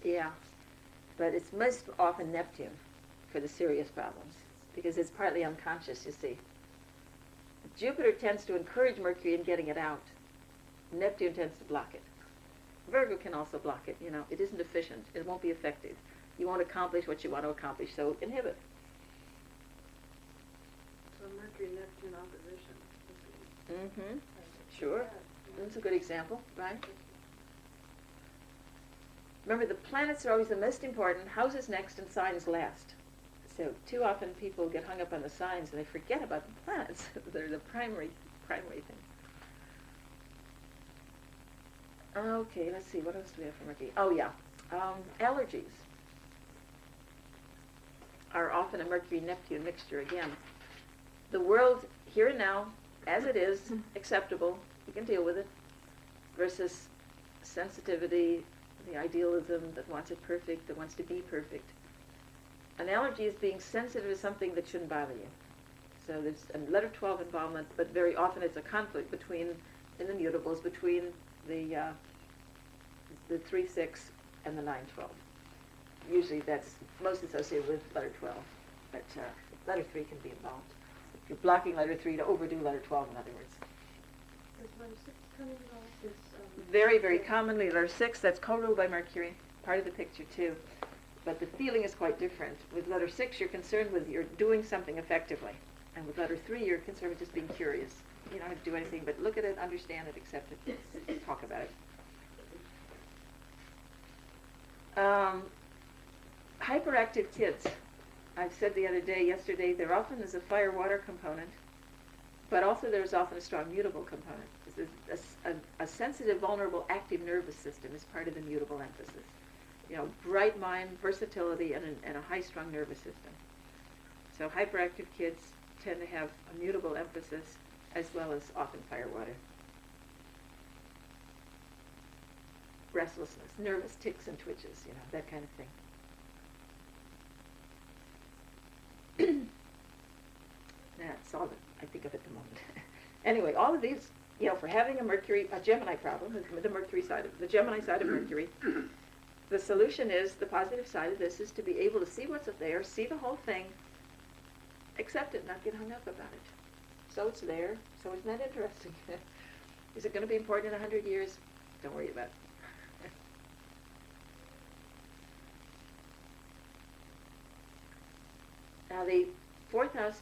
Yeah, but it's most often Neptune for the serious problems because it's partly unconscious, you see. Jupiter tends to encourage Mercury in getting it out. Neptune tends to block it. Virgo can also block it, you know. It isn't efficient. It won't be effective. You won't accomplish what you want to accomplish, so inhibit. So Mercury-Neptune opposition. Mm-hmm. Sure. That's a good example, right? Remember, the planets are always the most important, houses next and signs last. So too often people get hung up on the signs and they forget about the planets. They're the primary thing. Okay, let's see, what else do we have for Mercury? Oh yeah, allergies are often a Mercury-Neptune mixture again. The world, here and now, as it is, acceptable, you can deal with it, versus sensitivity, the idealism that wants it perfect, that wants to be perfect. An allergy is being sensitive to something that shouldn't bother you. So there's a letter 12 involvement, but very often it's a conflict between, in the mutables, between the 3-6 and the 9-12. Usually that's most associated with letter 12, but letter 3 can be involved. You're blocking letter 3 to overdo letter 12, in other words. Is letter 6 coming off this? Very, very commonly letter 6, that's co-ruled by Mercury, part of the picture too. But the feeling is quite different. With letter 6, you're concerned with you're doing something effectively. And with letter 3, you're concerned with just being curious. You don't have to do anything but look at it, understand it, accept it, talk about it. Hyperactive kids. I've said the other day, yesterday, there often is a fire-water component, but also there's often a strong mutable component. A sensitive, vulnerable, active nervous system is part of the mutable emphasis. You know, bright mind, versatility, and a high-strung nervous system. So hyperactive kids tend to have a mutable emphasis as well as often fire-water. Restlessness, nervous tics and twitches, you know, that kind of thing. That's all that I think of at the moment. Anyway, all of these, you know, for having a Gemini problem, the Gemini side of Mercury, the solution is, the positive side of this is to be able to see what's up there, see the whole thing, accept it, not get hung up about it. So it's there, so isn't that interesting? Is it going to be important in 100 years? Don't worry about it. Now the 4th house